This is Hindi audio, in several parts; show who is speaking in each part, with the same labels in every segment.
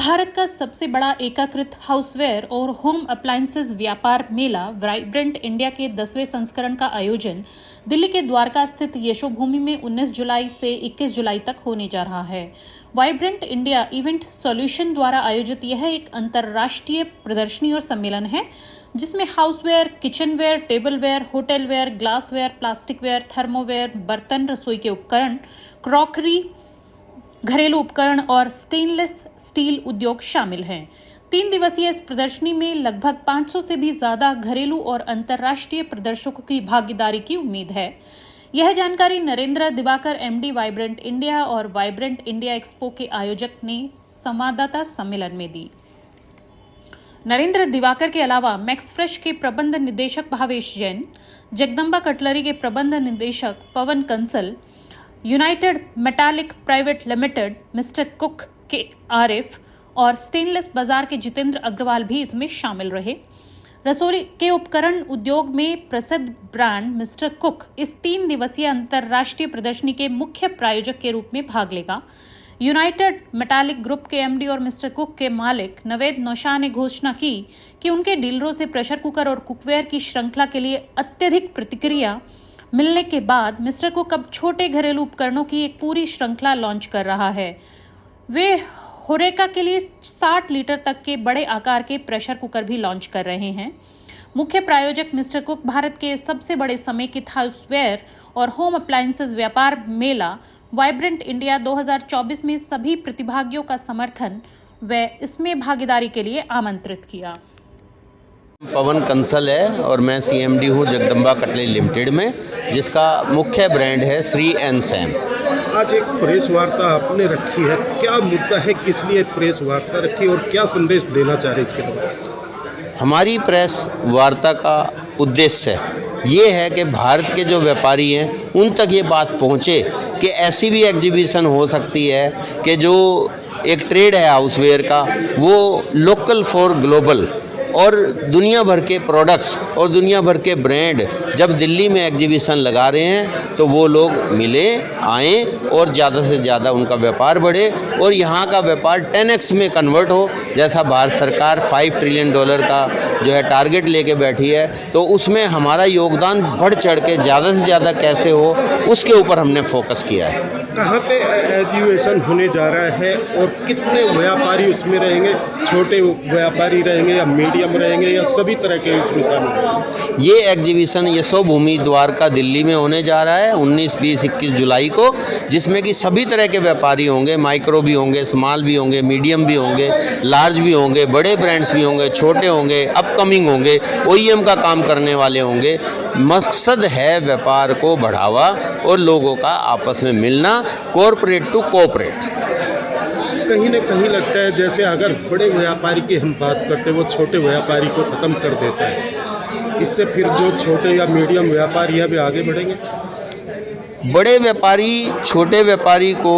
Speaker 1: भारत का सबसे बड़ा एकीकृत हाउसवेयर और होम अप्लायंसेज व्यापार मेला वाइब्रेंट इंडिया के 10वें संस्करण का आयोजन दिल्ली के द्वारका स्थित यशोभूमि में 19 जुलाई से 21 जुलाई तक होने जा रहा है। वाइब्रेंट इंडिया इवेंट सॉल्यूशन द्वारा आयोजित यह एक अंतर्राष्ट्रीय प्रदर्शनी और सम्मेलन है जिसमें houseware, kitchenware, tableware, hotelware, glassware, plasticware, thermoware, बर्तन, रसोई के उपकरण, क्रॉकरी, घरेलू उपकरण और स्टेनलेस स्टील उद्योग शामिल हैं। 3 दिवसीय इस प्रदर्शनी में लगभग 500 से भी ज्यादा घरेलू और अंतर्राष्ट्रीय प्रदर्शकों की भागीदारी की उम्मीद है। यह जानकारी Narendra Diwakar MD vibrant India और वाइब्रेंट इंडिया एक्सपो के आयोजक ने संवाददाता सम्मेलन में दी। नरेंद्र दिवाकर के अलावा मैक्स फ्रेश के प्रबंध निदेशक भावेश जैन, जगदम्बा कटलरी के प्रबंध निदेशक Pawan Kansal, united metallic private limited mister cook के आरिफ और स्टेनलेस बाजार के जितेंद्र अग्रवाल भी इसमें शामिल रहे। रसोई के उपकरण उद्योग में प्रसिद्ध ब्रांड मिस्टर कुक इस 3 दिवसीय अंतर्राष्ट्रीय प्रदर्शनी के मुख्य प्रायोजक के रूप में भाग लेगा। यूनाइटेड मेटालिक ग्रुप के एमडी और मिस्टर कुक के मालिक नवेद नौशाह ने घोषणा की कि उनके डीलरों से प्रेशर कुकर और कुकवेयर की श्रृंखला के लिए अत्यधिक प्रतिक्रिया मिलने के बाद मिस्टर कुक अब छोटे घरेलू उपकरणों की एक पूरी श्रृंखला लॉन्च कर रहा है। वे होरेका के लिए 60 लीटर तक के बड़े आकार के प्रेशर कुकर भी लॉन्च कर रहे हैं। मुख्य प्रायोजक मिस्टर कुक भारत के सबसे बड़े समेकित हाउसवेयर और होम अप्लायंसेज व्यापार मेला वाइब्रेंट इंडिया 2024 में सभी प्रतिभागियों का समर्थन व इसमें भागीदारी के लिए आमंत्रित किया।
Speaker 2: पवन कंसल है और मैं सीएमडी हूँ जगदम्बा कटलरी लिमिटेड में, जिसका मुख्य ब्रांड है श्री एंड सैम।
Speaker 3: आज एक प्रेस वार्ता आपने रखी है, क्या मुद्दा है, किस लिए प्रेस वार्ता रखी और क्या संदेश देना चाह रहे इसके बारे?
Speaker 2: हमारी प्रेस वार्ता का उद्देश्य ये है कि भारत के जो व्यापारी हैं उन तक ये बात पहुँचे कि ऐसी भी एग्जीबिशन हो सकती है कि जो एक ट्रेड है हाउसवेयर का, वो लोकल फॉर ग्लोबल और दुनिया भर के प्रोडक्ट्स और दुनिया भर के ब्रांड जब दिल्ली में एग्जीबिशन लगा रहे हैं तो वो लोग मिले, आएँ और ज़्यादा से ज़्यादा उनका व्यापार बढ़े और यहाँ का व्यापार 10x में कन्वर्ट हो। जैसा भारत सरकार $5 ट्रिलियन का जो है टारगेट लेके बैठी है, तो उसमें हमारा योगदान बढ़ चढ़ के ज़्यादा से ज़्यादा कैसे हो उसके ऊपर हमने फोकस किया है।
Speaker 3: कहाँ पे एग्जीबिशन होने जा रहा है और कितने व्यापारी उसमें रहेंगे? छोटे व्यापारी रहेंगे या मीडियम रहेंगे या सभी तरह के उसमें शामिल रहेंगे?
Speaker 2: ये एग्जीबिशन यशोभूमि द्वारका दिल्ली में होने जा रहा है 19, 20, 21 जुलाई को, जिसमें कि सभी तरह के व्यापारी होंगे। माइक्रो भी होंगे, स्मॉल भी होंगे, मीडियम भी होंगे, लार्ज भी होंगे, बड़े ब्रांड्स भी होंगे, छोटे होंगे, अपकमिंग होंगे, OEM का काम करने वाले होंगे। मकसद है व्यापार को बढ़ावा और लोगों का आपस में मिलना, कॉरपोरेट टू कोऑपरेट।
Speaker 3: कहीं न कहीं लगता है जैसे अगर बड़े व्यापारी की हम बात करते हैं वो छोटे व्यापारी को ख़त्म कर देता है, इससे फिर जो छोटे या मीडियम व्यापारी हैं वे आगे बढ़ेंगे।
Speaker 2: बड़े व्यापारी छोटे व्यापारी को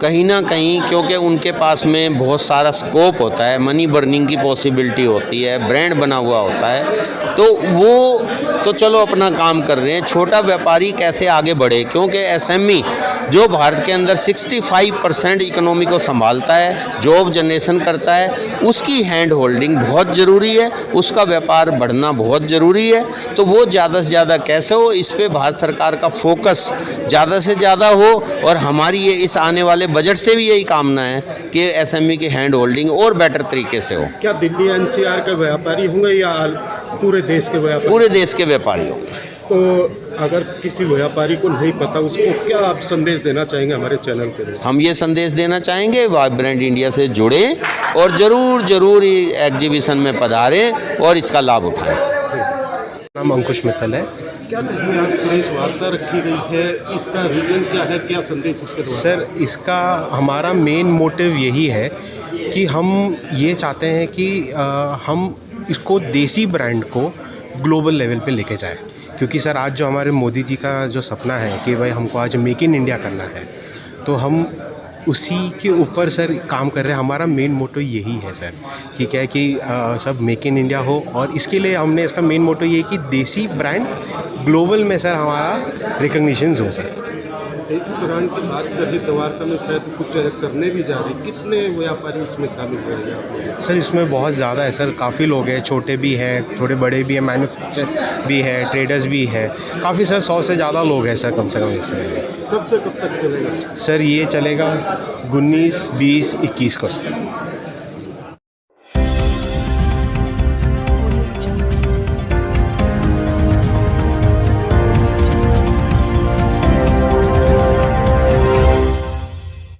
Speaker 2: कहीं ना कहीं, क्योंकि उनके पास में बहुत सारा स्कोप होता है, मनी बर्निंग की पॉसिबिलिटी होती है, ब्रांड बना हुआ होता है, तो वो तो चलो अपना काम कर रहे हैं। छोटा व्यापारी कैसे आगे बढ़े, क्योंकि SME जो भारत के अंदर 65% इकोनॉमी को संभालता है, जॉब जनरेशन करता है, उसकी हैंड होल्डिंग बहुत ज़रूरी है, उसका व्यापार बढ़ना बहुत ज़रूरी है। तो वो ज़्यादा से ज़्यादा कैसे हो, इस पे भारत सरकार का फोकस ज़्यादा से ज़्यादा हो और हमारी ये इस आने वाले बजट से भी यही कामना है कि SME की हैंड होल्डिंग और बेटर तरीके से हो।
Speaker 3: क्या दिल्ली NCR के व्यापारी होंगे या पूरे देश के व्यापारी?
Speaker 2: पूरे देश के व्यापारी होंगे।
Speaker 3: तो अगर किसी व्यापारी को नहीं पता, उसको क्या आप संदेश देना चाहेंगे हमारे चैनल के लिए?
Speaker 2: हम ये संदेश देना चाहेंगे वाइब्रेंट इंडिया से जुड़े और ज़रूर एग्जीबिशन में पधारें और इसका लाभ उठाएं।
Speaker 3: नाम अंकुश मित्तल है। क्या कहीं आज प्रेस वार्ता रखी गई है, इसका रीजन क्या है, क्या संदेश इसके द्वारा?
Speaker 4: सर, इसका हमारा मेन मोटिव यही है कि हम ये चाहते हैं कि हम इसको देसी ब्रांड को ग्लोबल लेवल पे लेके जाएं, क्योंकि सर आज जो हमारे मोदी जी का जो सपना है कि भाई हमको आज मेक इन इंडिया करना है, तो हम उसी के ऊपर सर काम कर रहे हैं। हमारा मेन मोटो यही है सर कि क्या है कि सब मेक इन इंडिया हो, और इसके लिए हमने इसका मेन मोटो ये है कि देसी ब्रांड ग्लोबल में सर हमारा रिकग्निशन हो सर।
Speaker 3: इस दौरान की बात करें द्वारका में शायद कुछ करने भी जा रहे, कितने व्यापारी इसमें शामिल होंगे आप लोग?
Speaker 4: सर इसमें बहुत ज़्यादा है सर, काफ़ी लोग हैं, छोटे भी हैं, थोड़े बड़े भी हैं, मैन्युफैक्चर भी है, ट्रेडर्स भी है, काफ़ी सर 100 से ज़्यादा लोग हैं सर कम से कम इसमें।
Speaker 3: कब से कब तक चलेगा?
Speaker 4: सर ये चलेगा 19, 20, 21 को सर।